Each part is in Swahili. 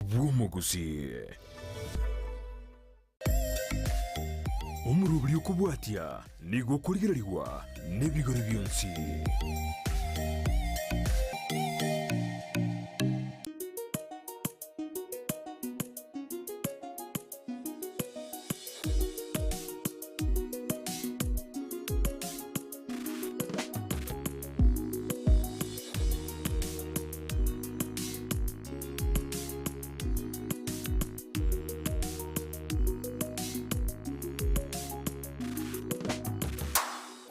bw'Omugusii. Omurubiri okubwatya nigo kurigirirwa n'ebigori byonsi.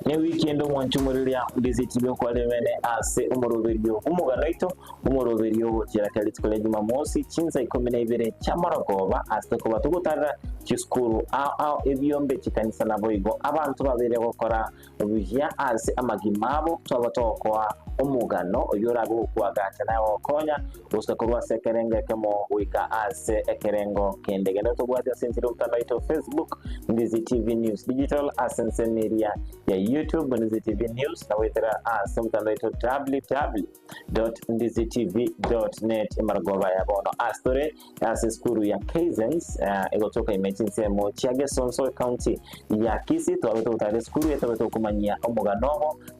Ne weekend omwanchumuliria Ndizi TV kwa lemene ase umurubiri Omogano Oito umurubiri wokira kali tukole Jumamosi chinza 12 cyamaragoba ase kuba tugutara kiskuru ao ebyombe kikanisa naboigo abantu babere gukora ubujya ase amagimabo twabatokoa Omogano oyurago kwagacha nawo konya usakurwa sekerenge kemo wika ase ekerengo kendegenda tobwati asentiro utanaito Facebook Ndizi TV News Digital asense media ya YouTube Ndizi TV News na wetera ase utanaito www.ndizitv.net margoba ya bono astore ase skuru ya Kaizen egotoka imechinse mo chiage sonso county ya Kisii twabeto utare skuru yetabeto kumanyia Omogano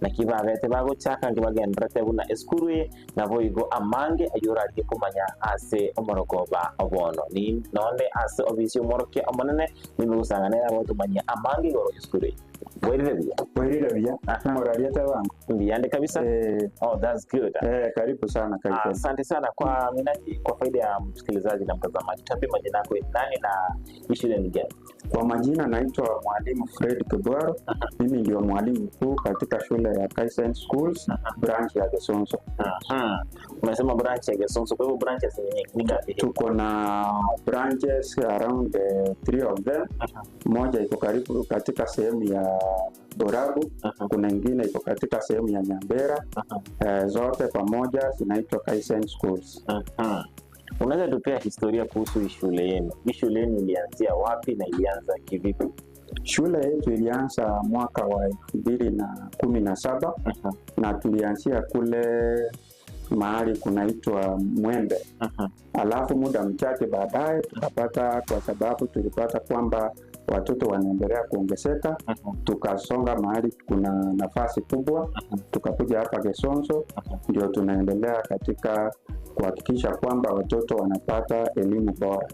na kibabete bago chaka ngibage ndrete buna eskuru na boigo amange ayora ari kumanya ase omorogoba abono ni nonde ase obisio moroke amonene nimugusangana abo tumanya amange goro eskuru Bya moralia tawangu ndiande kabisa. Oh, that's good. Karibu sana Kaizen. Asante sana kwa minaji, kwa faida ya msikilizaji na mtazamaji. Tuambie majina yako nani na shule ni gani? Kwa majina naitwa Mwalimu Fred Kibwaro. Mimi ndio mwalimu mkuu katika shule ya Kaizen Schools branch ya Gesonso. Umesema branch ya Gesonso, kwa hivyo branches ni ngapi? Tuko na branches around 3 of them. Moja iko karibu katika sehemu ya Borabu, kuna nyingine iko katika sehemu ya Nyamira. Zote pamoja zinaitwa Kaizen Schools. Unaweza tupea historia kuhusu shule yenu? Shule yenu ilianzia wapi na ilianza kivipi? Shule yetu ilianza mwaka wa 2017 na tulianzia kule mahali kunaitwa Mwembe. Alafu muda mchache baadaye tukapata, kwa sababu tulipata kwamba watoto wanaendelea kuongezeka, tukasonga mahali kuna nafasi kubwa, tukakuja hapa Gesonso, ndio tunaendelea katika kuhakikisha kwamba watoto wanapata elimu bora.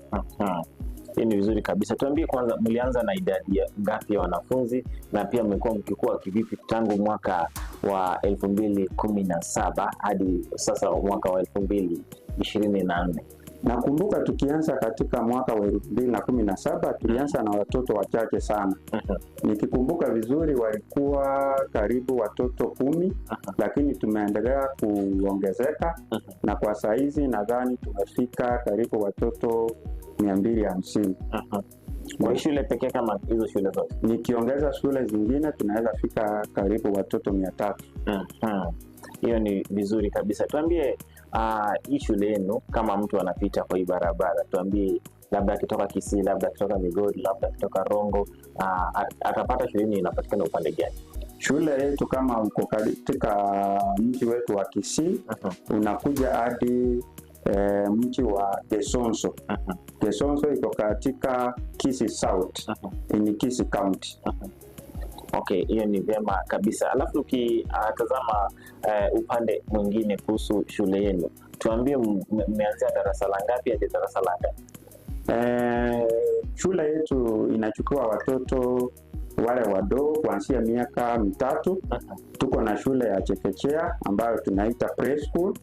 Hii ni vizuri kabisa. Tuambie kwanza mlianza na idadi ngapi ya wanafunzi na pia mmekuwa mkikua kivipi tangu mwaka wa 2017 hadi sasa mwaka wa 2024? Nakumbuka tukianza katika mwaka wa 2017 tulianza na watoto wachache sana. Nikikumbuka vizuri walikuwa karibu watoto 10, lakini tumeendelea kuongezeka na kwa saizi nadhani tumefika karibu watoto 250. Kwa shule pekee kama hizo shule zote? Nikiongeza shule zingine tunaweza fika karibu watoto 300. Hiyo ni vizuri kabisa. Tuambie hii shule yenu, kama mtu anapita kwa hii barabara, tuambie labda akitoka Kisii, labda akitoka Migori, labda akitoka Rongo, atapata shule yenu inapatikana upande gani? Shule yetu kama uko katika mji wetu wa Kisii, unakuja hadi mji wa Gesonso. Gesonso iko katika Kisii South, in Kisii County. Okay, hiyo ni vyema kabisa. Alafu ukitazama upande mwingine kuhusu shule yenu, tuambie mmeanzia darasa la ngapi hadi darasa la ngapi? Shule yetu inachukua watoto wale wadogo kuanzia miaka 3. Tuko na shule ya chekechea ambayo tunaita preschool.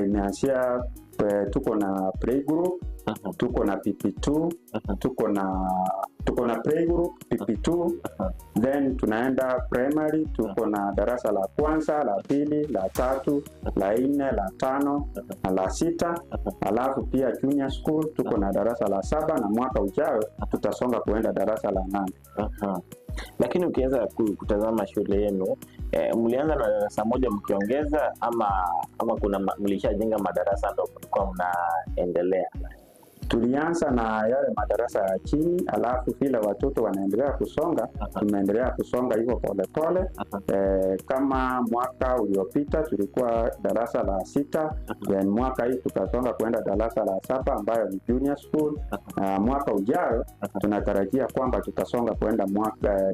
Inaanzia tuko na playgroup, tuko na PP2, tuko na playgroup, PP2, then tunaenda primary, tuko na darasa la kwanza, la pili, la tatu, la 4, la 5 na la 6. Alafu pia junior school tuko na darasa la 7 na mwaka ujao tutasonga kuenda darasa la 8. Lakini ukianza kutazama shule yenu, mlianza na darasa moja mkiongeza ama kuna mlishajenga madarasa ndio mlikuwa mnaendelea? Tulianza na yale madarasa ya chini, alafu vile watoto wanaendelea kusonga, tumeendelea kusonga hivyo pole pole. Kama mwaka uliopita tulikuwa darasa la 6, then mwaka hii tukasonga kwenda darasa la 7 ambayo ni junior school. Mwaka ujao tunatarajia kwamba tutasonga kwenda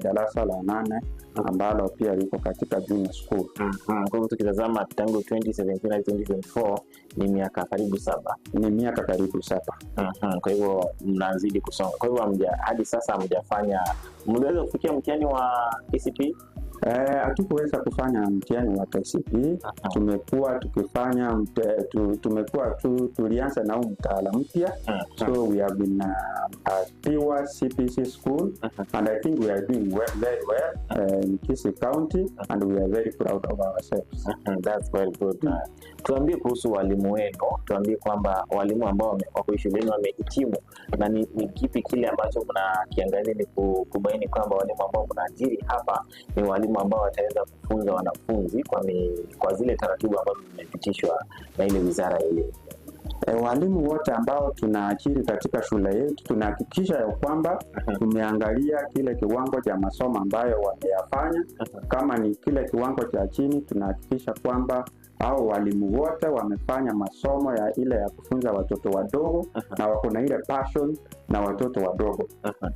darasa la 8 ambalo pia liko katika junior school. Kwa hivyo tukitazama tangu 2017 na 2024 ni miaka karibu 7. Ni miaka karibu 7. Kwa hivyo mnazidi kusonga. Kwa hivyo hadi sasa mliweza kufikia mtihani wa KCPE? Hatukuweza kufanya mtihani wa KCPE. Tumekuwa tukifanya tulianza na mtaala mpya. So we have been a pure CPC school, and I think we are doing very well in Kisii County, and we are very proud of ourselves. That's very good. Tuambie kuhusu walimu wenu. Tuambie kwamba walimu ambao wako shuleni wamehitimu, na ni kipi kile ambacho mnakiangalia ni kubaini kwamba walimu ambao mnaajiri hapa ni walimu ambao wataweza kufunza wanafunzi kwa zile taratibu ambazo zimepitishwa na ile wizara ile. Walimu wote ambao tunaajiri katika shule yetu tunahakikisha ya kwamba tumeangalia kile kiwango cha masomo ambayo wameyafanya. Kama ni kile kiwango cha chini, tunahakikisha kwamba hao walimu wote wamefanya masomo ya ile ya kufunza watoto wadogo na wako na ile passion na watoto wadogo.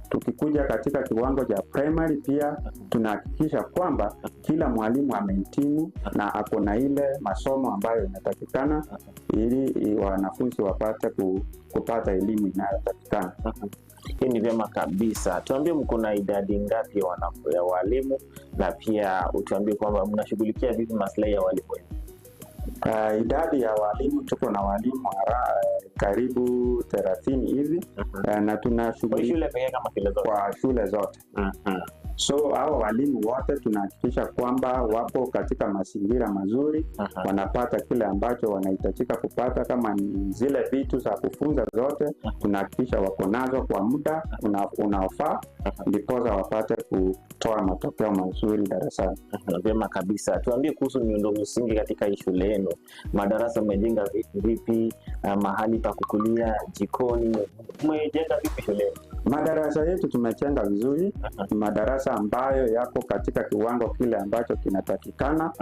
Tukikuja katika kiwango cha primary pia tunahakikisha kwamba kila mwalimu amehitimu na ako na ile masomo ambayo inatakikana ili wanafunzi wapate kupata elimu inayotakikana. Hii ni vyema kabisa. Tuambie mko na idadi ngapi ya walimu, na pia utuambie kwamba mnashughulikia vipi maslahi ya walimu wenu. Idadi ya walimu, tuko na walimu karibu 30 hivi, na tunashughulikia kwa shule zote. So hao walimu wote tunahakikisha kwamba wapo katika mazingira mazuri, wanapata kile ambacho wanahitajika kupata. Kama ni zile vitu za kufunza zote, tunahakikisha wako nazo kwa muda unaofaa, ndiposa wapate kutoa matokeo mazuri darasani. Vyema kabisa. Tuambie kuhusu miundo msingi katika shule yenu. Madarasa mmejenga vipi? Mahali pa kukulia, jikoni, mmejenga vipi shule? Madarasa yetu tumejenga vizuri. Madarasa ambayo yako katika kiwango kile ambacho kinatakikana.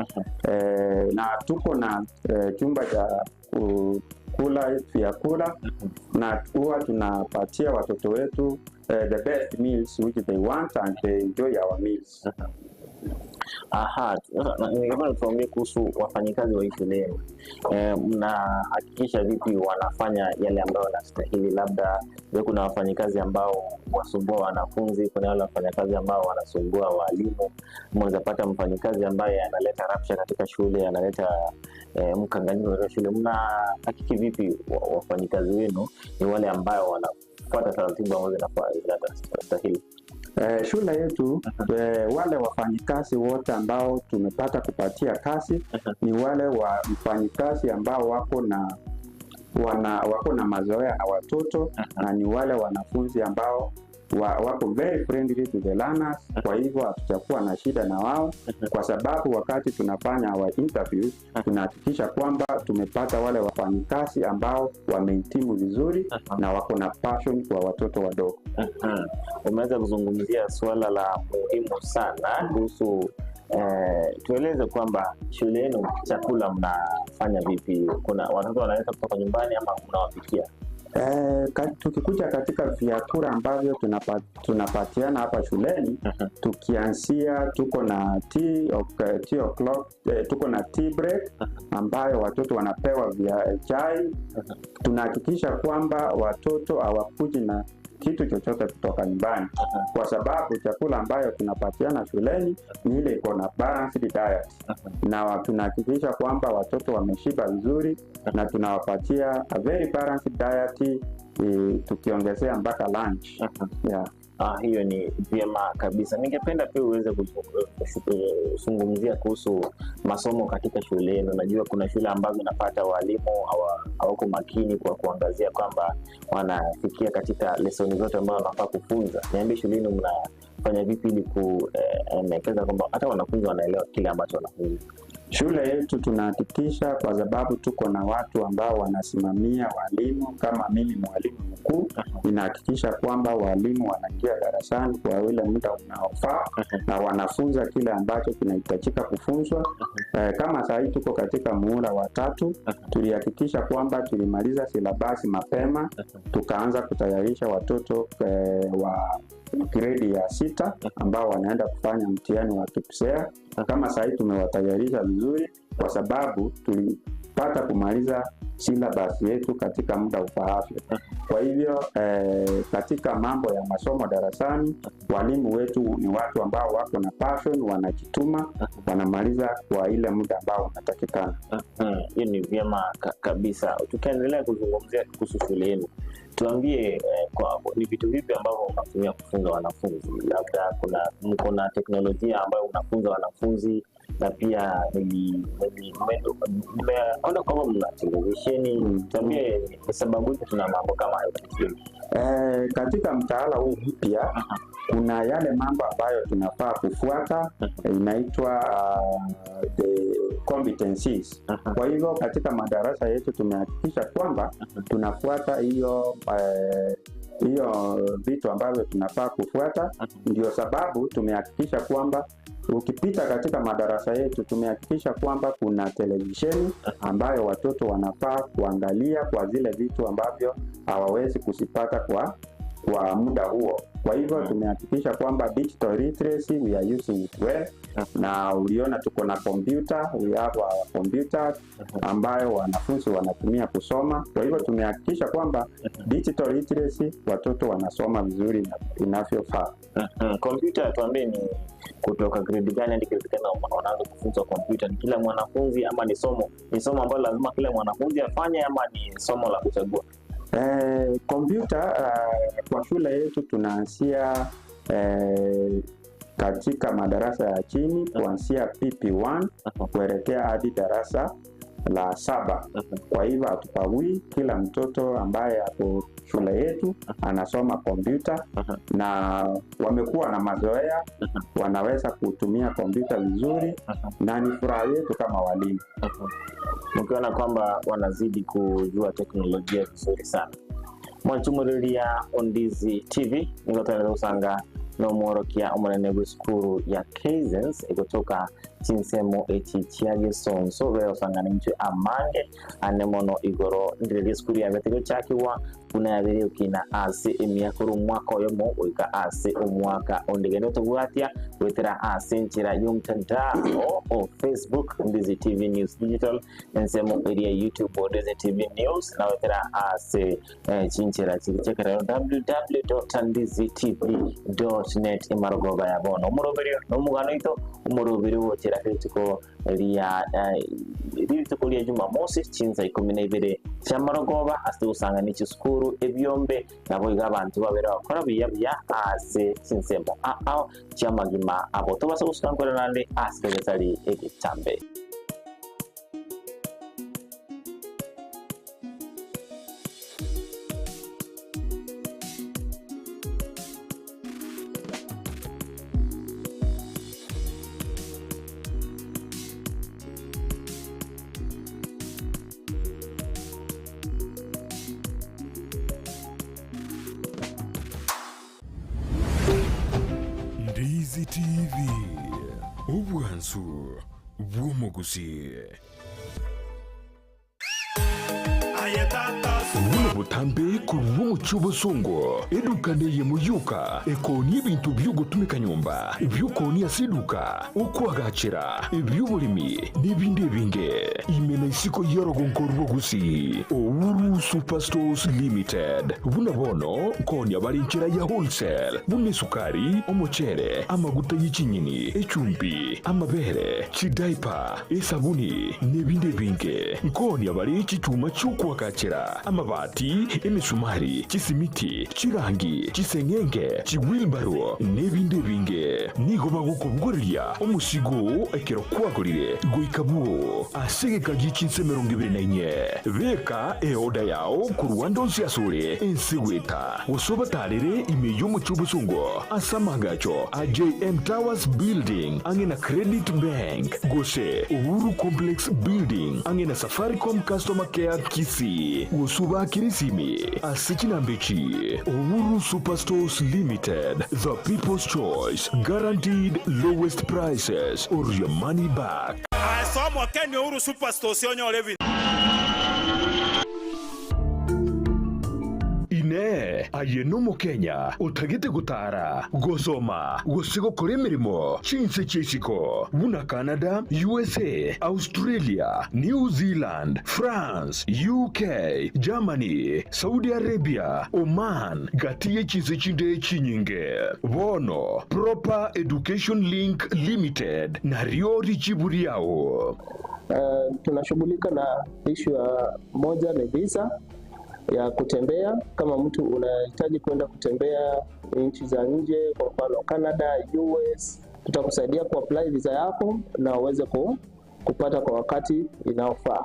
Na tuko na chumba cha kula vyakula, na huwa tunapatia watoto wetu the best meals which they want, and they enjoy our meals. Ningependa tuambie kuhusu wafanyikazi wa shule yenu. Mnahakikisha vipi wanafanya yale ambayo wanastahili? Labda kuna wafanyikazi ambao wasumbua wanafunzi, kuna wale wafanyikazi ambao wanasumbua walimu. Mnaweza pata mfanyikazi ambaye analeta rapsha katika shule, analeta mkanganyiko katika shule. Mnahakiki vipi wafanyikazi wenu ni wale ambao wanafuata taratibu ambazo zinastahili? Shule yetu wale wafanyikazi wote ambao tumepata kupatia kazi ni wale wafanyikazi ambao wako na mazoea na watoto, na ni wale wanafunzi ambao wako very friendly to the learners. Kwa hivyo hatutakuwa na shida na wao, kwa sababu wakati tunafanya our interviews tunahakikisha kwamba tumepata wale wafanyikazi ambao wamehitimu vizuri na wako na passion kwa watoto wadogo. Umeweza kuzungumzia swala la muhimu sana kuhusu tueleze kwamba shule yenu chakula mnafanya vipi? Kuna watoto wanaleta kutoka nyumbani ama mnawapikia? Tukikuja katika vyakula ambavyo tunapatiana hapa shuleni, tukianzia tuko na tuko na tea break ambayo watoto wanapewa vya chai. Tunahakikisha kwamba watoto hawakuji na kitu chochote kutoka nyumbani, kwa sababu chakula ambayo tunapatiana shuleni ni ile iko na balanced diet, na tunahakikisha kwamba watoto wameshiba vizuri, na tunawapatia a very balanced diet, tukiongezea mpaka lunch. Hiyo ni vyema kabisa. Ningependa pia uweze kuzungumzia kuhusu masomo katika shule yenu. Najua kuna shule ambazo napata walimu hawako makini kwa kuangazia kwamba wanafikia katika lesoni zote ambazo wanafaa kufunza. Niambie shule yenu mnafanya vipi ili kuelekeza kwamba hata wanafunzi wanaelewa kile ambacho wanafunza? Shule yetu tunahakikisha, kwa sababu tuko na watu ambao wanasimamia walimu, kama mimi mwalimu mkuu, ninahakikisha kwamba walimu wanaingia darasani kwa ule muda unaofaa na wanafunza kile ambacho kinahitajika kufunzwa. Kama saa hii tuko katika muhula wa 3, tulihakikisha kwamba tulimaliza silabasi mapema, tukaanza kutayarisha watoto wa grade ya 6 ambao wanaenda kufanya mtihani wa KPSEA. Kama sasa tumewatayarisha vizuri, kwa sababu tulipata kumaliza syllabus yetu katika muda ufaavyo. Kwa hivyo katika mambo ya masomo darasani, walimu wetu ni watu ambao wako na passion, wanajituma, wanamaliza kwa ile muda ambao unatakikana. Hii ni vyema kabisa. Tukiendelea kuzungumzia kuhusu shule yenu, tuambie ni vitu vipi ambavyo unatumia kufunza wanafunzi? Labda mko na teknolojia ambayo unafunza wanafunzi, na pia nimeona kwamba mna televisheni. Tuambie kwa sababu tuna mambo kama hayo. Katika mtaala huu mpya kuna yale mambo ambayo tunafaa kufuata, inaitwa the competencies. Kwa hivyo katika madarasa yetu tumehakikisha kwamba tunafuata hiyo vitu ambavyo tunafaa kufuata. Ndio sababu tumehakikisha kwamba ukipita katika madarasa yetu, tumehakikisha kwamba kuna televisheni ambayo watoto wanafaa kuangalia kwa zile vitu ambavyo hawawezi kusipata kwa muda huo. Kwa hivyo tumehakikisha kwamba digital literacy we are using it well. Na uliona tuko na computer, we have a computer ambayo wanafunzi wanatumia kusoma. Kwa hivyo tumehakikisha kwamba digital literacy watoto wanasoma vizuri na inavyofaa. Computer tuambie ni kutoka grade gani hadi grade gani wanaanza kufunza computer? Ni kila mwanafunzi ama ni somo ambalo lazima kila mwanafunzi afanye, ama ni somo la kuchagua? Computer kwa shule yetu tunaanzia katika madarasa ya chini kuanzia PP1 kuelekea hadi darasa la 7. Kwa hivyo hatupagui, kila mtoto ambaye ako shule yetu anasoma kompyuta, na wamekuwa na mazoea, wanaweza kutumia kompyuta vizuri, na ni furaha yetu kama walimu. Mkiona kwamba wanazidi kujua teknolojia vizuri sana. Mwanchumuliria Ndizi TV ningotana usanga no mworokia omunene gw'esukuru ya Kaizen egotoka chinsemo echichiage sonso bero usanga ninchwe amange anemono igoro ndire esukuru ya betego chakiwa kuna yabere ukina ase emyakuru mwaka oyomo oika ase omwaka ondigendo tobwatia wetera ase nchira yomtandao o Facebook Ndizi TV News Digital, ensemo area YouTube Ndizi TV News, na wetera ase chinchira chichekera www.ndizitv.net imarogoba ya bono umuroberio Omogano Oito umuroberio wochera kritiko ria Jumamosi chinza 12 cyamarogoba ase usanga ni chisukuru ebyombe nabo igabantu babera bakora bya ase chinsemo cyamagima abo tobasa gusangora nande ase gatari egitambe. Ndizi TV, ubwansu bw'Omugusii. Wula butambe kuruwa muchubo songo edukane ye muyuka ekoni ibintu by'ugutumika nyumba by'ukoni asiduka ukwagacira iby'uburimi n'ibindi binge imena isiko yorogonkorwa Gusii Owuru Superstores Limited buna bono koni abarinkira ya wholesale bune sukari omuchere amaguta y'ikinyini echumbi amabere chidaipa esabuni n'ibindi binge koni abari iki cyuma cy'ukwaka kwagacira amabati emisumari kisimiti kirangi kisengenge kiwilbaro n'ibindi binge nigo bagukubugurira umusigo ekero kwagurire goikabuo asegeka gikinse 24 beka eoda yao ku Rwanda onsiyasure ensiweta usobatarire imeyo mu cyubusungo asamagacho AJM Towers Building angena Credit Bank Gusii Uhuru Complex Building angena Safaricom Customer Care Kisii usuba kirisimi asikinambechi Uhuru Superstores Limited, the people's choice, guaranteed lowest prices or your money back. I saw more Kenya Uhuru Superstores on your living. Ine ayeno mu Kenya utagite gutara gosoma gosigo kore mirimo chinse chesiko buna Canada, USA, Australia, New Zealand, France, UK, Germany, Saudi Arabia, Oman gatiye chinse chinde chinyinge bono Proper Education Link Limited na riori chiburiao. Tunashughulika na issue ya moja ni visa ya kutembea. Kama mtu unahitaji kwenda kutembea nchi za nje, kwa mfano Canada, US, tutakusaidia kuapply visa yako na uweze kupata kwa wakati inaofaa.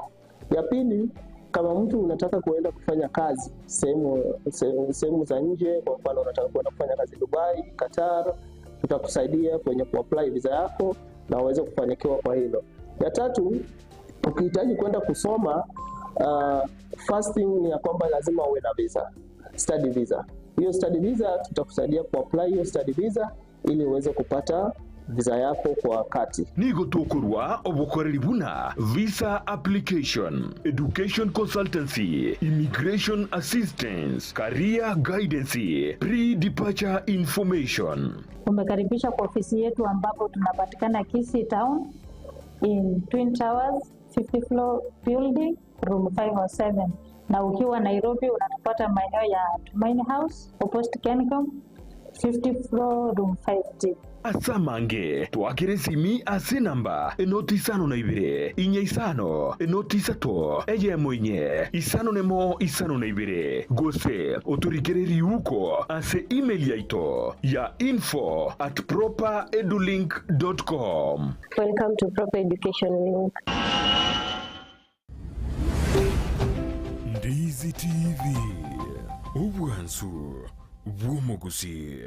Ya pili, kama mtu unataka kuenda kufanya kazi sehemu za nje, kwa mfano unataka kwenda kufanya kazi Dubai, Qatar, tutakusaidia kwenye kuapply visa yako na uweze kufanikiwa kwa hilo. Ya tatu, ukihitaji kwenda kusoma, first thing ni ya kwamba lazima uwe na visa, study visa. Hiyo study visa tutakusaidia kuapply hiyo study visa ili uweze kupata visa yako kwa wakati. Nigo tokurwa obukoreri buna visa application, education consultancy, immigration assistance, career guidance, pre-departure information. Tumekaribisha kwa ofisi yetu ambapo tunapatikana Kisii Town in Twin Towers 50 floor building room 507, na ukiwa Nairobi unatupata maeneo ya Tumaini House opposite Kencom 50 floor room 5D. Asamange twakire simi ase namba enoti isano na ibire inye isano enoti isato eye mwenye isano nemo isano na ibire gose oturikireri uko ase email yaito ya info@properedulink.com. Welcome to Proper Education Link. Ndizi TV ubwansu bw'Omogusii.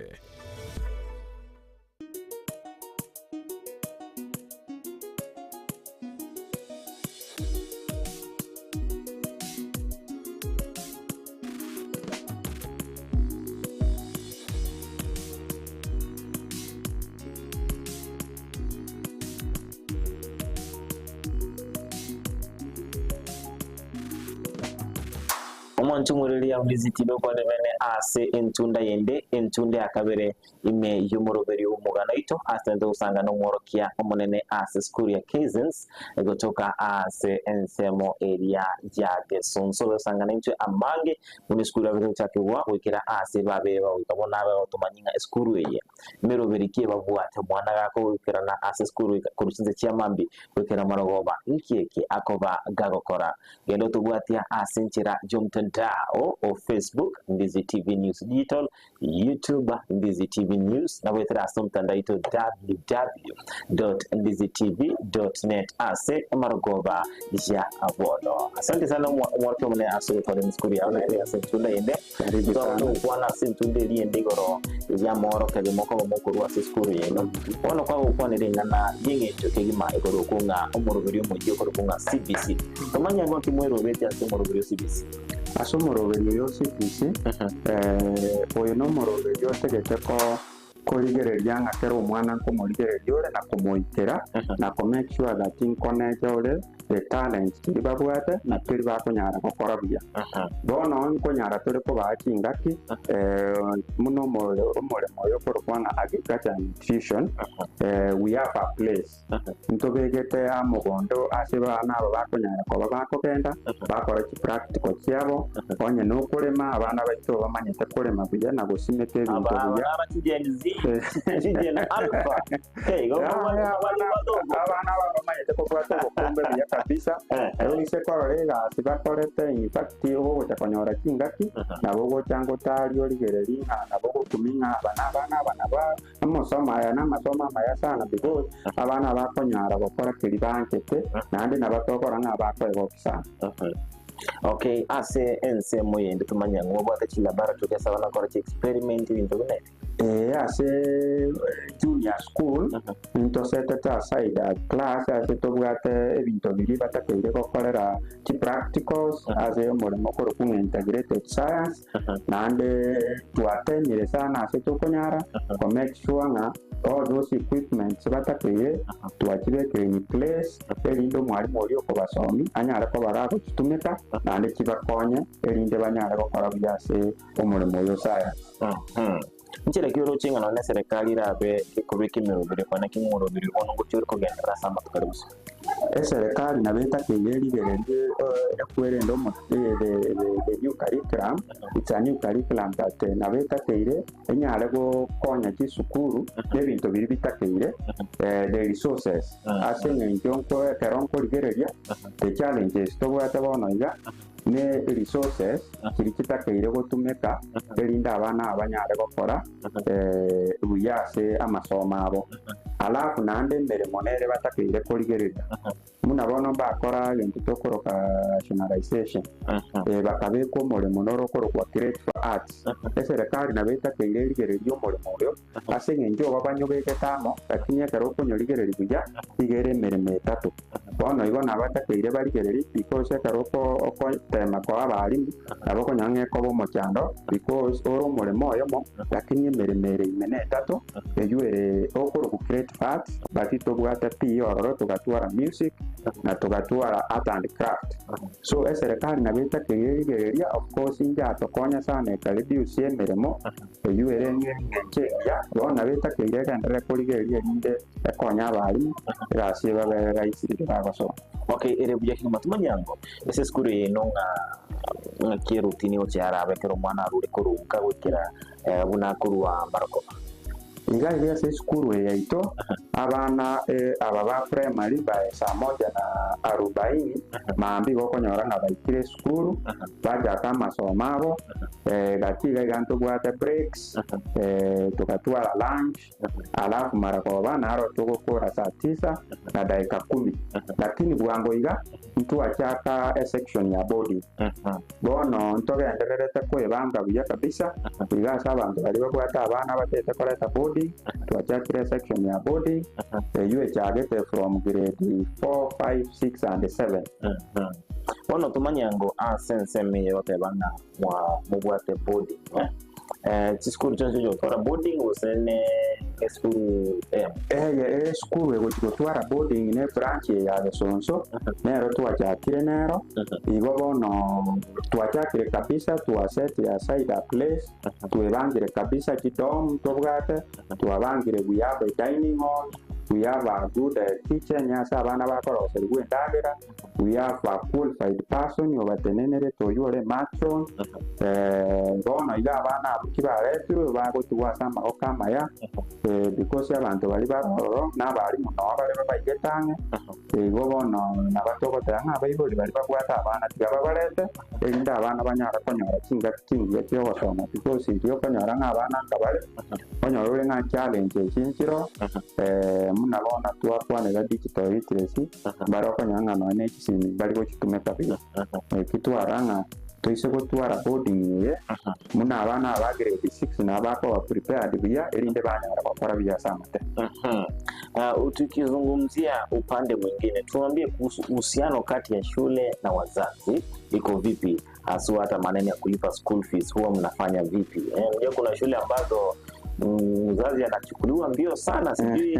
Omuntu muriri ya visitido kwa demene ase entunda yende entunde akabere ime yumuroberi Omogano Oito asende usanga no mworokia omunene ase skuru ya Kaizen gotoka ase ensemo area ya Gesonso usanga n'intwe Maangi muri skuru ya cyakwa wikira ase babeba ukabona aba otomanyinga skuru ye meroberi kie babwate mwana gako wikira na ase skuru kurushinze cyamambi wikira marogoba ikieke akoba gagokora gendo tubwatia ase nchira Dao o Facebook Ndizi TV News Digital, YouTube Ndizi TV News, na wetera mtandaito www.ndizitv.net ase marogoba ya abono. Asante sana mwarke mune asu kwa mskuri ya ya sentunda yende wana sentunde yende goro ya moro kali moko mukuru wa skuri yendo ono kwa nirenga na yenge chokegima igoro kunga omorobiri mu gihe kunga CBC tomanya ngo kimwero beti ase omorobiri CBC asomoroberi yo CBC oyo no moroberi yo tegeteko korigereria ngakera omwana nkomorigereria ore na kumuitera na make sure that inkoneje ore the talent tiri babwate na tiri bakonyara gukora buya bono nkonyara turi ko bakingaki muno omuremo yo korwana agriculture and nutrition we have a place ntobegete amugondo asiba nabo bakonyara ko bakogenda bakora ki practical cyabo onye no kurema abana baito bamanyete kurema buya na gusimete ibintu buya abana bamanyete ko kwata kombe buya kabisa ise kororega sibakorete in fact ogo chakonyora kingaki nabogo chango tari origereri nabogo kuminga abana ba amusoma ya namasoma maya sana because abana bakonyara bakora kiribankete nandi nabatokora ngabako sana. Okay, ase ense moye nditumanya ngoba ate laboratory ya sabana kora experiment into ne ase junior school intosete ta side class ase tobwate ebinto biri batakeire gokorera ti practicals ase omurimo koro ku integrated science nande tuatenyire sana ase tokonyara to make sure nga all those equipments batakeire tuachibeke in place elindo mwalimu oli okubasomi anyara ko barago kitumika nande kibakonye elinde banyara gokora byase omurimo yo science. Nchira kioro chinga na serikali rabe kubiki mirobire kwana kimurobire ono gucyuri kugendera sama tukarusa serikali na beta keyeri gerende ekwerendo mo the new curriculum. It's a new curriculum that na beta keire enyale go konya kisukuru nebinto biri bitakeire the resources asenge njonko keronko ligereria the challenges to bwata bono iga ne resources kirikitakeire gotumeka erinda abana abanyare gokora buyase amasoma abo alafu nande mbere monere batakeire koligereria muna bono bakora ibintu tokoroka rationalization bakabeko umurimo norokoro kwa create for arts serikali na betakeire ligererio umurimo yo asenge njo babanyobeke tamo lakini akaroko nyoligereri buya igere mirimo etatu bono igona batakeire baligereri because akaroko tema kwa abarimu aboko nyange ko bo cyando because oro umurimo yo mo lakini miremere imene etatu eyuere okoro ku create arts batito bwata pi ororo tugatwara music na tugatwara art and craft so serikali na betakeire of course inja tokonya sana reduce emirimo eyuere nyenje ya bona betakeire kandere koligeria inde ekonya abarimu rasi babera isiri bagoso. Okay, ere buya kima tumanyango ese skuru eno nga kirutini ocyara bekero mwana ruri kuruka gukira bunakurwa maroko inga ile se skuru ya Oito abana ababa primary by saa 1:40 maambi gokonyora na baikire skuru baja kama somabo gatiga ganto bwata breaks tukatwara lunch alafu marako bana aro tugokora saa 9 na dakika 10 lakini bwango iga mtu achaka section ya body bono ntogendererete kwebanga buya kabisa iga sabantu bali bakwata abana batete koreta body tuachakire section ya body you chagete from grade 4 5 6 and 7 bono tumanyango sense me yote bana mwa mubwate body school chanzo yo tora boarding usene school school ego twara boarding ne branch ya Lesonso nero tuachakire nero igo bono tuachakire kabisa tuasete ya side a place tuebangire kabisa kidom tobwate tuabangire we have a dining hall, we have a good teacher nyasa abana bakorose rwendagera, we have a qualified person yobatenenere toyore matron bono iga abana kibaretu bago tuwasama okamaya because abantu bali baroro nabali muno bali bayigetange igo bono nabatogotanga abayiboli bali bakwata abana tigaba balete erinda abana banyara konyora kinga cyo basoma because iyo konyora ngabana ngabale konyora nga challenge kinchiro muna bona tuakwane ga digital literacy baroko nyanga no ne kisimi bali go kitumeka bia kitwaranga toise gutwara boarding ye muna abana ba grade 6 na bako wa prepared bia elinde bana bakora bia samate. Tukizungumzia upande mwingine tuambie kuhusu uhusiano kati ya shule na wazazi iko vipi, hasa hata maneno ya kulipa school fees huwa mnafanya vipi? Ndio kuna shule ambazo mzazi anachukuliwa mbio sana, sijui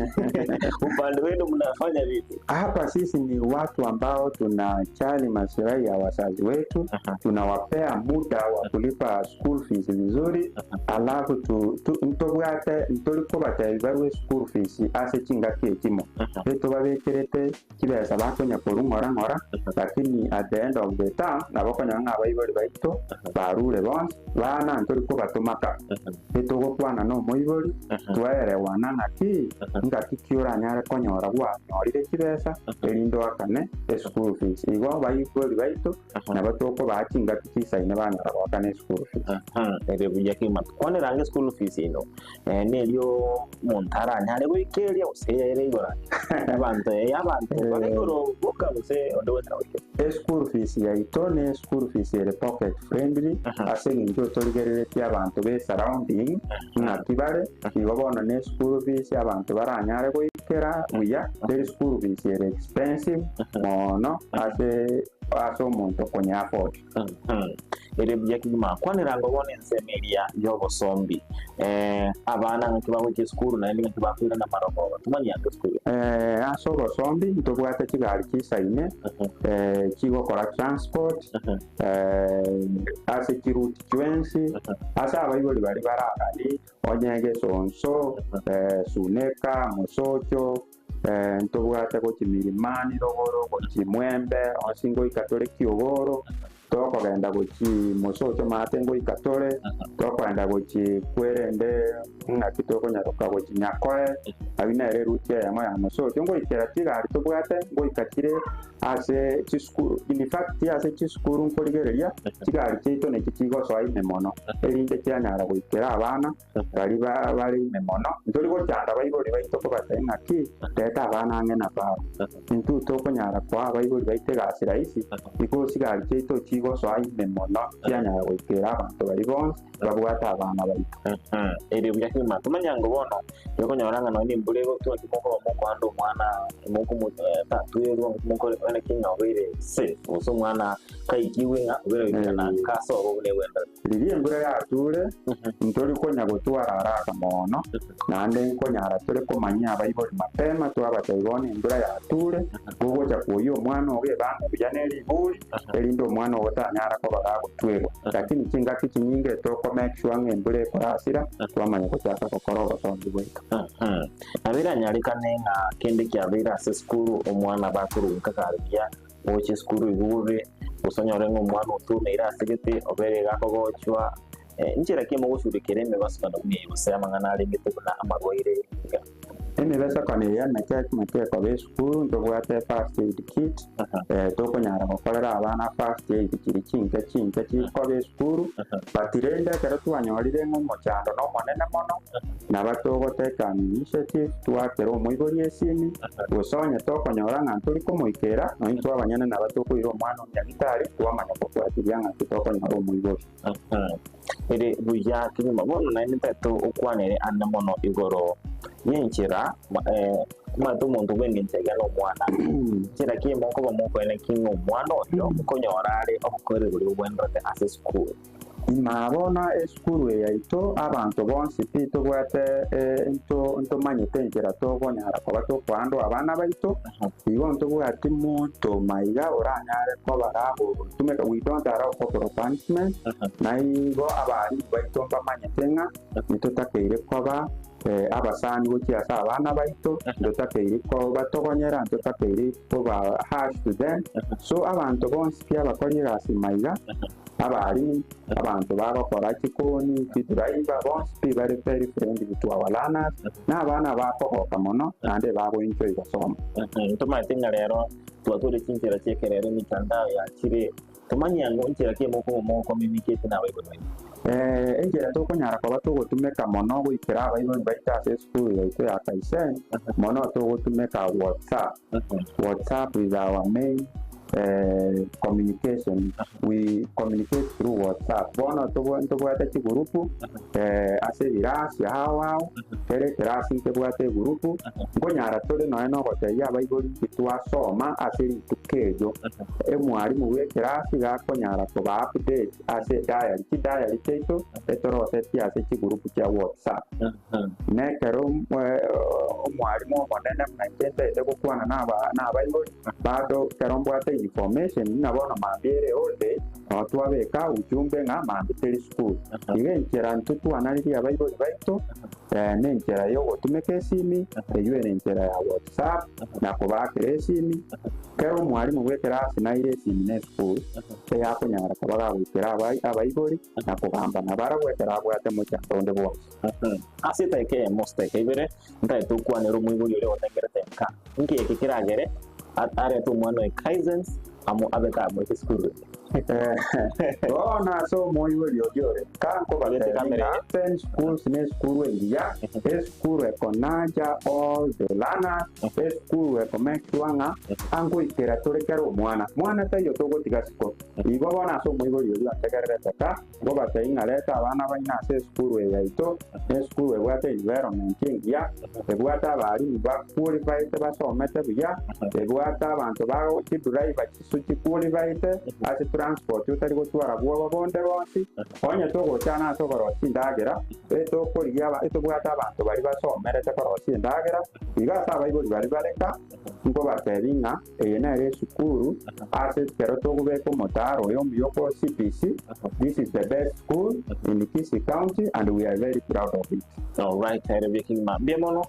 upande wenu mnafanya vipi? Hapa sisi ni watu ambao tunachali maslahi ya wazazi wetu, tunawapea muda wa kulipa school fees vizuri, alafu ntobwate ntoliko bataibarwe school fees ase kinga kekimo eto babekerete kibesa bakonya kurungora lakini at the end of the time nabokonya nga bayibori baito barure bonse bana ntoliko batomaka eto gokwana no moibori twerewana naki ngaki kiura nyare konyora gwa nyorire kibesa erindo akane school fees igo baibori baito na batoko bakinga kisaine banyara bakane school fees ere buya kima kone range school fees ino nelio montara nyare goikeria usere igora abantu bakoro boka use ondo wetawike school fees ya itone school fees ere pocket friendly ase ngingo torigerere ti abantu be surrounding na kibare igo bono ne school fees abantu baranyare goikera buya the school fees ere expensive mono ase umuntu konya afford ere buya kima kone rango bone nsemeria yobo sombi abana nkibaho ki school na ndi nkibakwira na maroko tumanya ngo school asobo sombi ntobwate kigali kisaine kigo kora transport ase kiruti kwensi asa abayiboli bari baragani onyege sonso suneka musocho ntobwate ko kimirimani rogoro ko kimwembe osingo ikatore kiogoro tokogenda goki musocho matengo ikatore tokogenda goki kwerende ngakitoko nyaroka goki nyakoe abina ere rutia ya maya musocho ngo ikera tigari tobwate ngo ikatire ase chiskuru in fact ase chiskuru nkorigereria tigari kito ne kikigo so aime mono erinde kyanyara goikera abana bari memono ndori go cyanda bayibori bayitoko batenga ki teta abana ngena ba intu toko nyara kwa bayibori bayitegasira isi iko sigari kito kigo so aime mono kyanyara goikera abantu bari bonse babwata abana bari ere byaki matumanya ngo bono yoko nyoranga no ni mbulego to kimoko moko ando mwana kimoko mu tatuero moko ene kinyobere se uso mwana kaikiwe ngabere bikana kaso bone wenda liriye mbura ya ture ntori ko nyago tuarara kamono nande ko nyara tore ko manya abayibori mapema to abatayibone mbura ya ture gogo cha kuyo mwana oge bana byaneri buri erindo mwana otanyara ko bagago twego lakini kinga kinyinge to ko make sure ngembure ko asira twamanya ko cyaka ko koroba sondi bweka abira nyarikane nga kende kyabira se school omwana bakuru kakaribya oche school ibure usonyore ngomwana utume ira segete obere gako gochwa njira kimo gushurikere me basana umwe amangana ari ngituna amagwaire besa kane ya make ko be school ndo bwate first aid kit toko nyara ko kolera abana first aid kiri kinga ko be school batirenda kero twanyorire ngo cyando no monene mono na batogo teka initiative twakero muibori esimi usonye toko nyora nganturi ko muikera no into abanyana na batoko iro mwana ya gitari twamanya ko twatiria ngati toko nyoro muibori ere buya kimi mabono na nteto ukwanere anda mono igoro yenchira matu muntu benge ntega no mwana kira kimo ko bamoko ene kingo mwana yo konyorare okore buri ubwenrote ase school imabona school ya ito abantu bonse pito bwate into manyetengera to bonyara ko bato kwando abana baito ibo nto bwate muto maiga oranyare ko barabo tumeka we don't allow for punishment na ibo abari baito bamanyetenga nito takeire ko ba abasani bukiasa abana baito ndotakeire ko batogonyera ndotakeire ko ba harsh to them so abantu bonse pia bakorira simaiga abari abantu bagakora kikoni kituraimba bonse bari very friendly to our learners na abana bakohoka mono nande babo enjoy basoma tumatinga rero tuatore kinjira chekerero mitandao ya chire tumanya ngo nchira kemo ko communicate nawe gono engera toko nyara ko batogo tumeka mono gwikira abayibori baita school ya Kaizen mono togo tumeka WhatsApp is our main communication. We communicate through WhatsApp. Bono to ate grupo ase virasi hawa kere kirasi ke bwate grupo ngonyara tole no goteya bayibori kitwa soma ase tukejo mwarimu we kirasi ga konyara ko ba update ase diary keto etoro seti ase grupo kya WhatsApp ne kero mwarimu monene mnakete ekokwana na bayibori bado kero bwate information na bona mambere ode watu wabeka ujumbe nga mambiteri school iwe nkera ntutu analiria bayibori baito ne nkera yo tumeke simi ewe nkera ya WhatsApp na kubakire simi kero mwarimu gwetera sinaire simine school ya kunyara kabaga gwetera abaigori na kugamba na bara gwetera bwate muchando nde bwo asita ke mosta ke ibere ntai tukwanero muigori ule otengerete ka nki ekikiragere are tu mwana Kaizen amu abeka mu school na so muigori yore kanko balete kamera ten schools ne school ya school ekonaja all the lana school ekomekwanga ango ikera tore kero mwana tayo togo tigasiko igo bona so muigori yore ategerete ka go bateinga leta abana baina se school ya ito school wate environment ya ebwata bari ba qualified basomete bya ebwata abantu bago kidriver kisuki qualified as transport utari gutwara bwo bonde bonsi onye togo cyana togoro sindagera eto koriya eto bwata abantu bari basomere tekoro sindagera igasa abaigori bari bareka ngo bateringa eyena re sukuru ase kero togo beko motaro yo myoko CPC. This is the best school in Kisii County and we are very proud of it. All right, biamono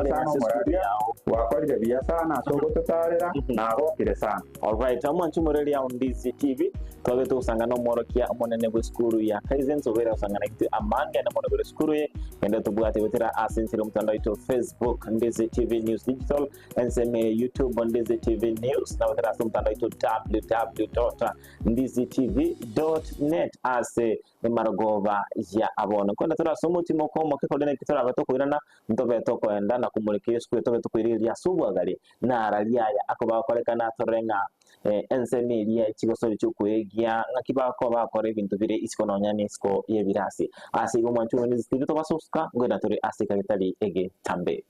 sana moradia wakorire bia sana so gototarera na gokire sana. All right, amanchu morelia on Ndizi TV twabe tusangana morokia monene bwe skuru ya Kaizen so vera usangana kitu Maangi na monene bwe skuru ye ende tubwate wetera asensire mtandao ito Facebook Ndizi TV News Digital enseme YouTube Ndizi TV News na wetera mtandao ito www.ndizitv.net ase maragova ya abona kwenda tora somo timoko mokekolene kitora batokwirana ntobe tokoenda na kumulikira skuru tobe tokwiriria subwagari na raliaya akoba kolekana torenga ensemilia chigosori cyukwegia ngakibako bakore ibintu bire isikononya nesko yebirasi asigo mwanchu Ndizi TV to basuska ngwenda turi asika bitali ege tambe.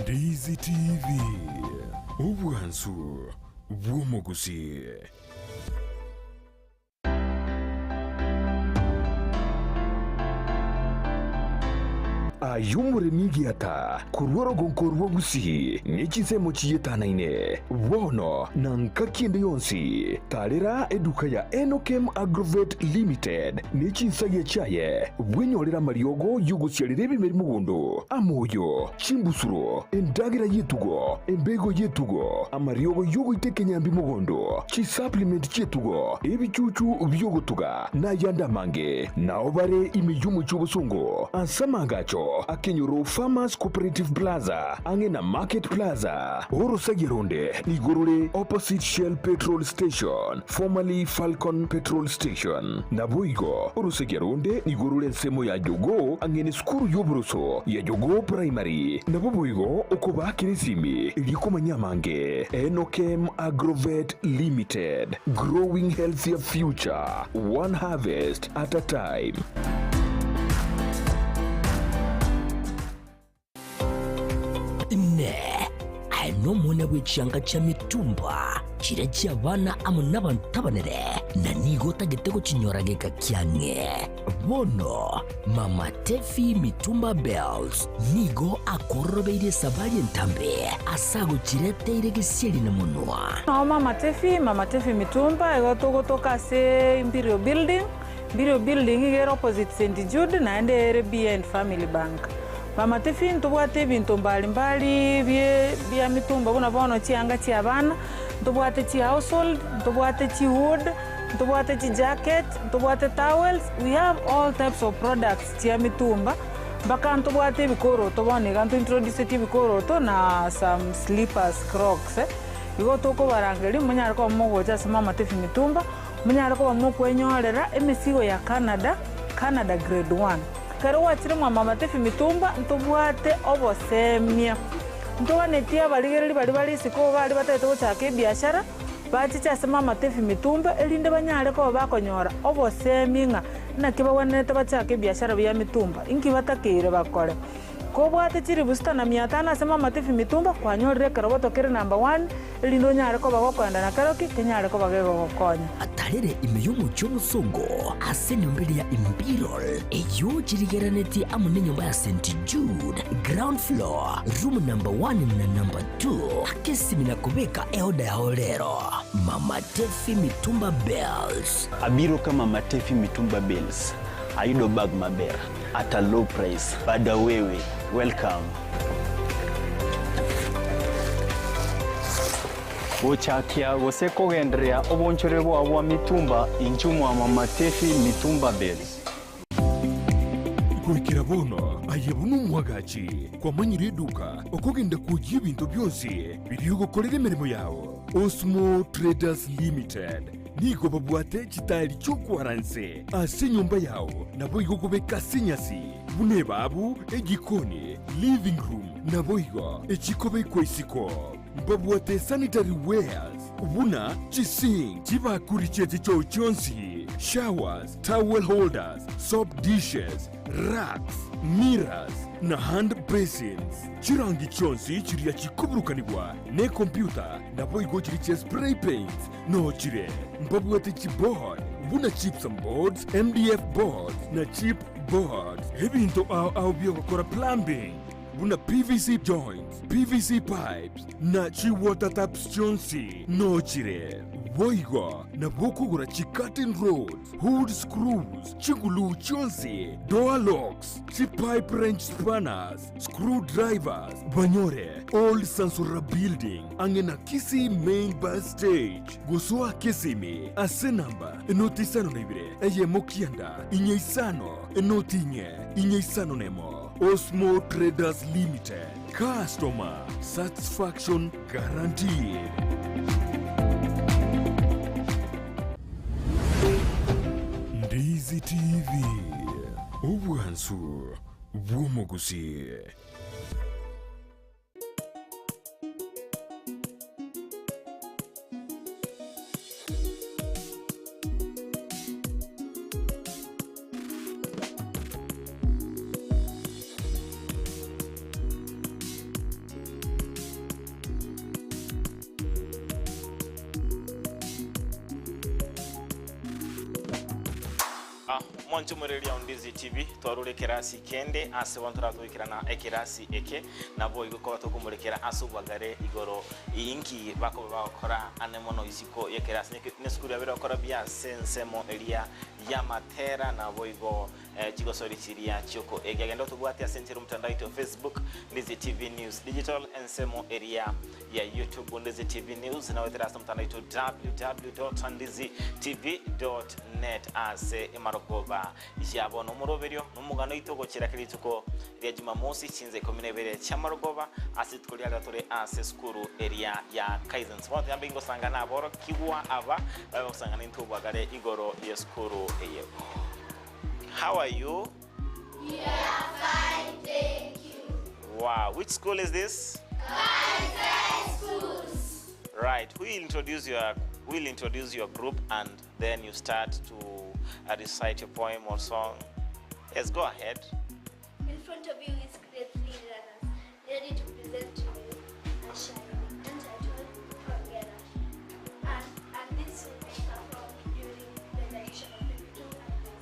Ndizi TV Ubwansu Gusii. Ayumure migiata kurworo gonkorwo Gusii nikisemo chiyetanaine wono nankakinde yonsi talera eduka ya Enokem Agrovet Limited nikinsage chaye bwenyorera mariogo yugusyalire bimeri mugondo amoyo chimbusuro endagira yetugo embego yetugo amariogo yugo itekenyambi mugondo chi supplement chetugo ebichuchu byogutuga na yanda mange naobare imiyumu cy'ubusungu ansamagacho Akenyoro Farmers Cooperative Plaza Angena Market Plaza Orosagironde Nigurule opposite Shell Petrol Station formerly Falcon Petrol Station Nabuigo Orosagironde Nigurule nsemo ya Jogo Angene skuru yoburuso ya Jogo Primary Nabuigo Okoba Kirisimi Ilikoma Nyamange Enokem Agrovet Limited Growing healthier future one harvest at a time. No mwana w'icyanga cya mitumba kirajya abana amuna bantabanere na nigo tagitego kinyorageka kyange bono mama Tefi mitumba bells nigo akorobeire sabari ntambe asago kireteire gisiri na munwa no mama Tefi mitumba egotogotoka se Imperial building igero opposite St Jude na ende BN Family Bank. Mama Tefi ntubwate bintu mbalimbali bya mitumba bona bono cyanga cyabana ntubwate ci household ntubwate ci wood ntubwate ci jacket ntubwate towels. We have all types of products cia mitumba baka ntubwate bikoro tobone gantu introduce ti bikoro to na some slippers crocs igo toko barangeli munyara ko mogoja sama Mama Tefi mitumba munyara ko mukwenyorera emisigo ya Canada grade 1 karo wachire Mama Tefi mitumba ntubwate obosemia ntobanetia baligereri bali siko bali bateto cyake biashara bachicha sema Mama Tefi mitumba elinde banyare ko bakonyora oboseminga na kibawanete bachake biashara bya mitumba inki batakire bakore kobwate chiri busta na 500 asema Matifi Mitumba kwanyorire karoboto kiri number 1 lindo nyare ko bagokwenda na karoki kenyare ko bagego gokonya atarere imeyomo cy'omusongo ase nyombere ya Imperial eyo chirigeraneti amune nyumba ya St Jude ground floor room number 1 na number 2 akesimi na kubeka eoda ya olero Mama Tefi Mitumba Bells abiro kama Matefi Mitumba Bells ayudo bag maber at a low price bada wewe welcome Uchakia gosekogendrea obonchore bwa mitumba inchumu wa Mama Tefi Mitumba Bells Kurikira bono ayebunu mwagachi kwa manyire duka okugenda kujya ibintu byose biriho gukorera imirimo yawo Osmo Traders Limited nigo babwate kitali cyo kwaranse ase nyumba yawo nabo igogobeka sinyasi bune babu egikoni living room nabo igo ekikobe kwesiko babwate sanitary wares ubuna chising chibakurichete cyo cyonsi showers towel holders soap dishes racks mirrors na hand basins chirangi chonsi chiriya chikuburukanibwa ne computer nabo igokiriche spray paints no chire mbabwate chipboard buna chips and boards MDF boards na chip boards ebinto au byo gukora plumbing buna PVC joints PVC pipes na chi water taps chonsi no chire Boigo na bokugura chi curtain rods, hood screws, chigulu chonsi, door locks, chi pipe wrench spanners, screwdrivers, banyore, old Sansura building, angena Kisii main bus stage, gusua Kisimi, ase namba, enoti sano nebire, eye mokianda, inye isano, enoti inye isano nemo, Osmo Traders Limited, customer satisfaction guaranteed. Ndizi TV Obwansu Bwomogusii Mwancho mureli ya Ndizi TV twarure kerasi kende ase wantura twikirana ekirasi eke nabo igoko tukumurikira asubagare igoro inki bako bakora anemono isiko yekerasi ne skuru abira kora bya sensemo elia ya matera nabo igo chigosori chiria choko egagenda tubwati asentero mtandao wa Facebook Ndizi TV News Digital ensemo area ya YouTube Ndizi TV News na weterasa mtandao www.ndizitv.net ase imarokoba ijabo no muroberio n'umugano itoko kirakiri tuko ya Jumamosi cinze kominebere cyamarogoba asitukuri agatore ase skuru area ya Kaizen sport yambe ngo sangana aboro kiwa aba basangana intubagare igoro ya skuru eye. How are you? We are fine, thank you. Wow, which school is this? Kaizen schools. Right, we'll introduce your group and then you start to recite your poem or song. Yes, go ahead. In front of you is grade 3 runners, ready to present to you a shining entitled Hongera. And this will be performed during the direction of the 2 and 6.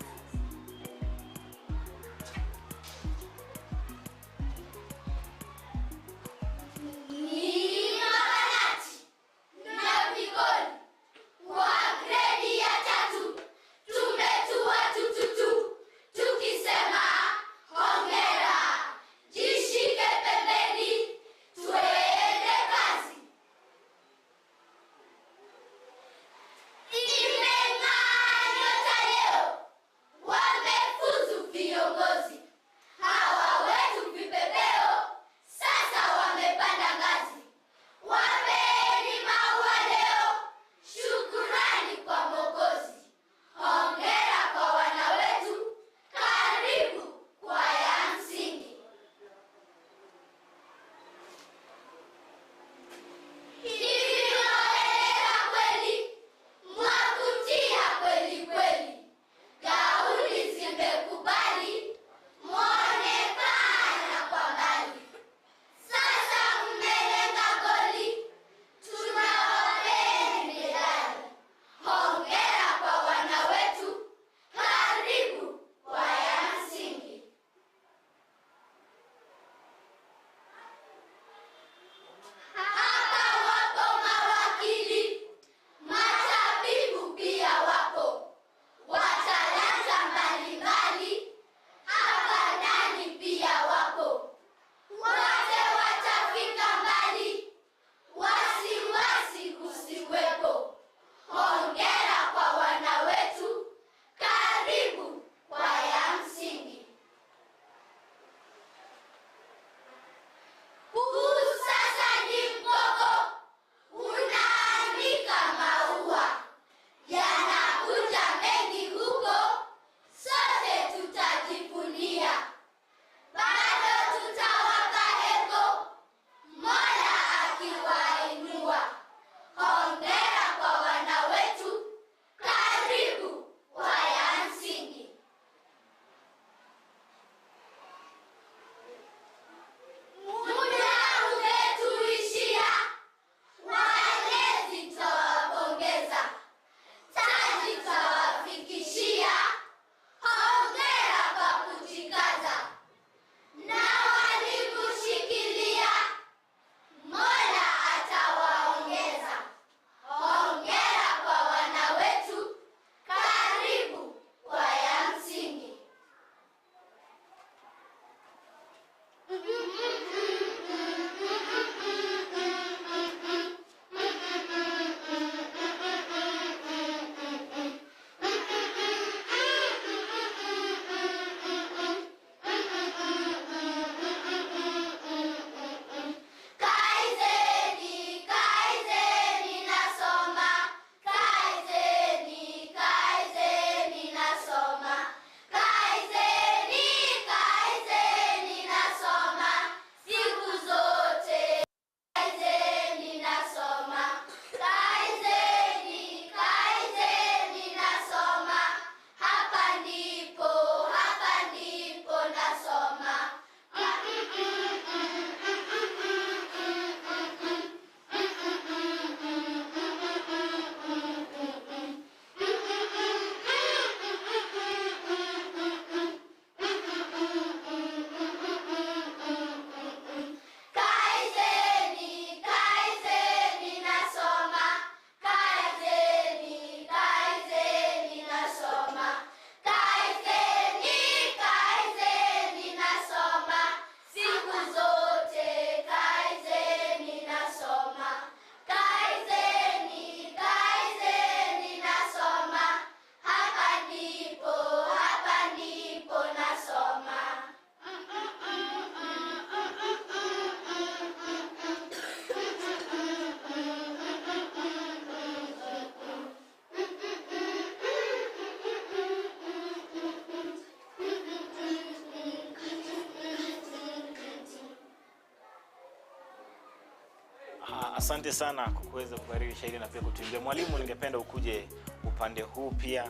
Asante sana kwa kuweza kukariri shairi na pia kutuimbia. Mwalimu, ningependa ukuje upande huu pia.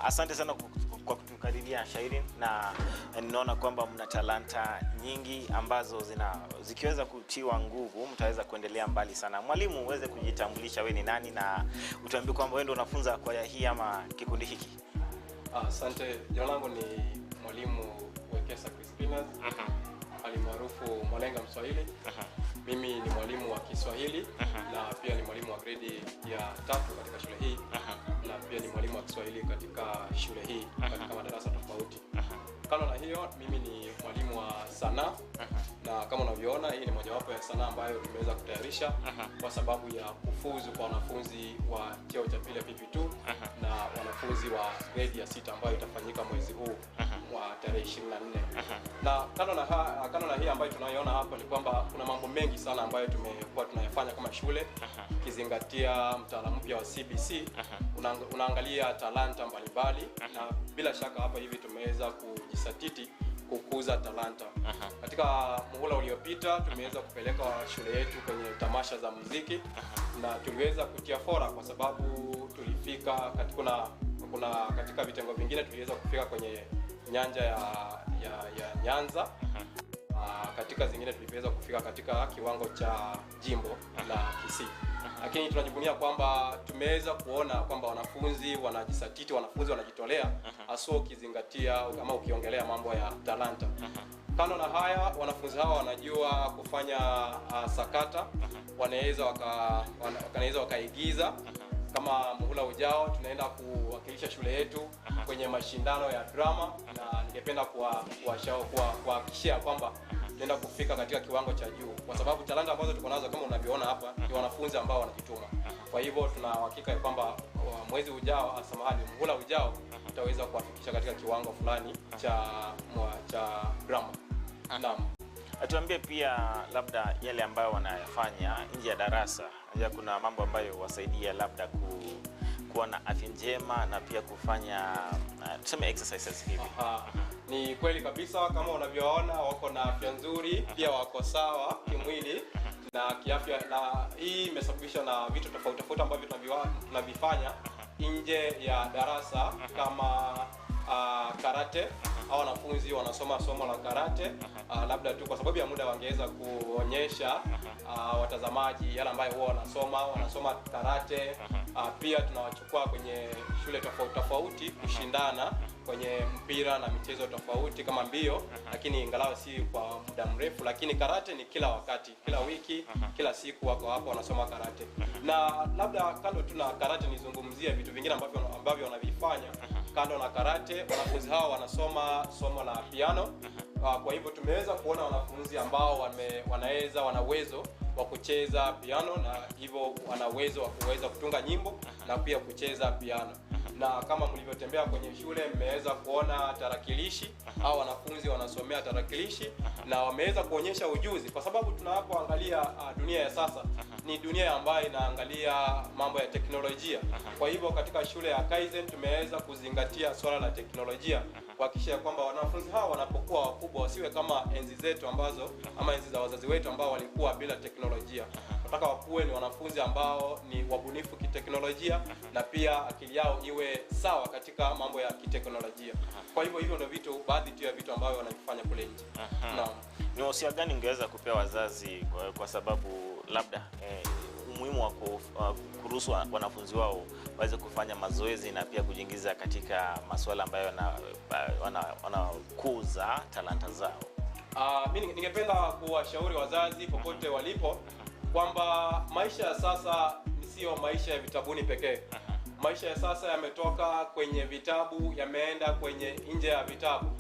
Asante sana kwa kutukariria shairi, na ninaona kwamba mna talanta nyingi ambazo zikiweza kutiwa nguvu mtaweza kuendelea mbali sana. Mwalimu, uweze kujitambulisha wewe ni nani na utuambie kwamba wewe ndio unafunza kwaya hii ama kikundi hiki. Asante. Jina langu ni mwalimu Wekesa Crispinus, alimaarufu Malenga Mswahili. Mimi ni mwalimu wa Kiswahili na pia ni mwalimu wa grade ya 3 katika shule hii, na pia ni mwalimu wa Kiswahili katika shule hii katika madarasa tofauti. Kando na hiyo, mimi ni mwalimu wa sanaa, na kama unavyoona hii ni mojawapo ya sanaa ambayo tumeweza kutayarisha kwa sababu ya kufuzu kwa wanafunzi wa cheo cha pili PP2 na wanafunzi wa grade ya 6 ambayo itafanyika mwezi huu wa tarehe 24. Na kando na hii ambayo tunaiona hapa ni kwamba kuna mambo mengi sana ambayo tumekuwa tunayafanya kama shule, kizingatia mtaala mpya wa CBC, unaangalia talanta mbalimbali, na bila shaka hapa hivi tumeweza kujisatiti kukuza talanta. Katika muhula uliopita tumeweza kupeleka shule yetu kwenye tamasha za muziki, na tuliweza kutia fora kwa sababu tulifika katika vitengo vingine tuliweza kufika kwenye nyanja ya Nyanza. Katika zingine tuliweza kufika katika kiwango cha jimbo la Kisii. Lakini tunajivunia kwamba tumeweza kuona kwamba wanafunzi wanajisatiti, wanafunzi wanajitolea, hasa ukizingatia kama ukiongelea mambo ya talanta. Kando na haya, wanafunzi hawa wanajua kufanya sakata, wanaweza wakaigiza. Kama muhula ujao tunaenda kuwakilisha shule yetu kwenye mashindano ya drama, na ningependa kuhakikishia kwamba tunaenda kufika katika kiwango cha juu, kwa sababu talanta ambazo tuko nazo kama unavyoona hapa ni wanafunzi ambao wanajituma. Kwa hivyo tuna uhakika kwamba mwezi ujao, muhula ujao tutaweza kuwafikisha katika kiwango fulani cha drama. Naam. Atuambie pia labda yale ambayo wanayafanya nje ya darasa. Kuna mambo ambayo wasaidia labda kuwa na afya njema na pia kufanya tuseme exercises hivi. Ni kweli kabisa, kama unavyoona wako na afya nzuri, pia wako sawa kimwili na kiafya, na hii imesababishwa na vitu tofauti tofauti ambavyo tunavifanya nje ya darasa, kama karate. Hao wanafunzi wanasoma somo la karate. Labda tu kwa sababu ya muda wangeweza kuonyesha watazamaji yale ambayo huwa wanasoma karate. Pia tunawachukua kwenye shule tofauti tofauti kushindana kwenye mpira na michezo tofauti kama mbio, lakini ingalau si kwa muda mrefu, lakini karate ni kila wakati, kila wiki, kila siku wako hapo wanasoma karate. Na labda kando tu na karate nizungumzie vitu vingine ambavyo wanavifanya. Kando na karate, wanafunzi hao wanasoma somo la piano. Kwa hivyo tumeweza kuona wanafunzi ambao wana uwezo wa kucheza piano, na hivyo wana uwezo wa kuweza kutunga nyimbo na pia kucheza piano. Na kama mlivyotembea kwenye shule mmeweza kuona tarakilishi, au wanafunzi wanasomea tarakilishi na wameweza kuonyesha ujuzi, kwa sababu tunapoangalia dunia ya sasa ni dunia ambayo inaangalia mambo ya teknolojia. Kwa hivyo katika shule ya Kaizen tumeweza kuzingatia swala la teknolojia, kuhakikisha kwamba wanafunzi hawa wanapokuwa wakubwa wasiwe kama enzi zetu ama enzi za wazazi wetu ambao walikuwa bila teknolojia. Nataka wakuwe ni wanafunzi ambao ni wabunifu kiteknolojia, na pia akili yao iwe sawa katika mambo ya kiteknolojia. Kwa hivyo ndio baadhi tu ya vitu ambavyo wanavifanya kule nje. Naam. Ni wasia gani ungeweza kupea wazazi kwa sababu labda umuhimu wa kuruhusu wanafunzi wao waweze kufanya mazoezi na pia kujiingiza katika masuala ambayo wanakuza talanta zao? Mimi ningependa kuwashauri wazazi popote walipo kwamba maisha ya sasa sio maisha ya vitabuni pekee. Maisha ya sasa yametoka kwenye vitabu, yameenda kwenye nje ya vitabu.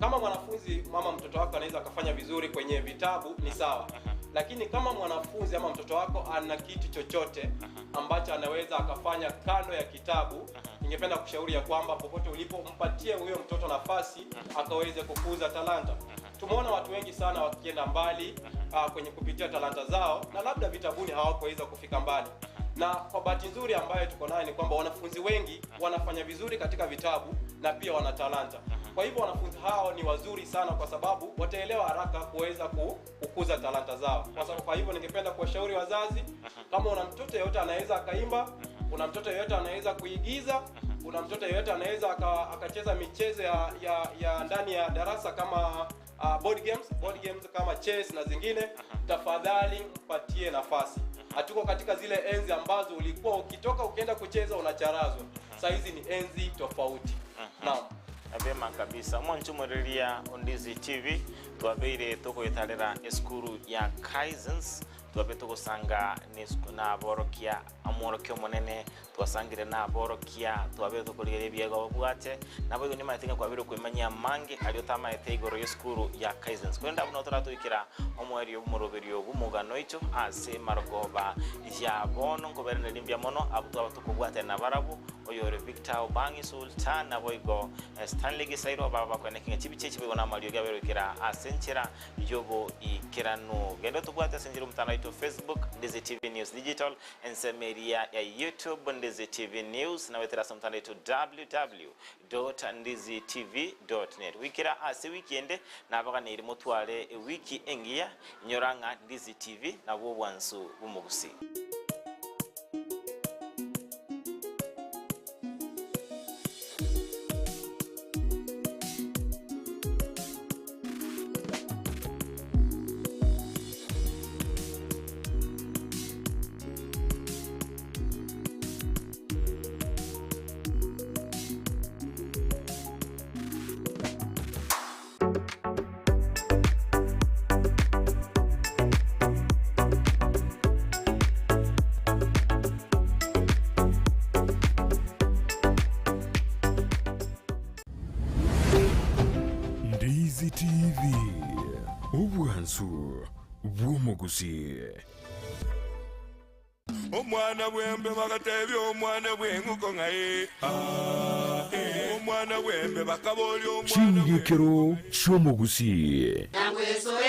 Kama mwanafunzi, mtoto wako anaweza kufanya vizuri kwenye vitabu, ni sawa. Lakini kama mwanafunzi ama mtoto wako ana kitu chochote ambacho anaweza akafanya kando ya kitabu, ningependa kushauri ya kwamba popote ulipo mpatie huyo mtoto nafasi akaweze kukuza talanta. Tumeona watu wengi sana wakienda mbali kwenye kupitia talanta zao, na labda vitabuni hawakuweza kufika mbali. Na kwa bahati nzuri ambayo tuko nayo ni kwamba wanafunzi wengi wanafanya vizuri katika vitabu na pia wana talanta. Kwa hivyo wanafunzi hao ni wazuri sana kwa sababu wataelewa haraka kuweza kukuza talanta zao. Kwa hivyo ningependa kuwashauri wazazi, kama una mtoto yeyote anaweza akaimba, una mtoto yeyote anaweza kuigiza, una mtoto yeyote anaweza akacheza michezo ya ndani ya darasa kama board games kama chess na zingine, tafadhali mpatie nafasi. Hatuko katika zile enzi ambazo ulikuwa ukitoka ukienda kucheza unacharazwa. Sasa hizi ni enzi tofauti. Naam. Abema kabisa mwanchumuriria Ndizi TV twabeire tukuitarira eskuru ya Kaizen twabe tugusanga na borokia amorokyo monene twasangire na borokia twabe tukurire biego bwate nabo ni matinga kwa biro kwimanya Maangi ariyo tamaite igoro eskuru ya Kaizen kwenda buno turatwikira omweri umuroberio Omogano Oito ase marogoba ya bono ngoberene limbia mono abutwa tukubwate na barabu oyore Victor Bangi Sultan aboigo Stanley Gisairo baba kwenye chibichechi bigona Mario gabero kira asenchera yogo ikirano gendo tubwate senjiro mtandao wa Facebook Ndizi TV News Digital ensemeria ya YouTube Ndizi TV News na wetera mtandao wa www.ndizitv.net wikira ase weekend na abaga ni mutware wiki engia nyoranga Ndizi TV na bo bwansu bumugusii. Ndizi TV ubwansu bw'omugusii. Omwana bwembe bakatebi omwana bwenguko ngaye omwana bwembe bakaboli omwana Chingekero cy'omugusii. Nangwe soe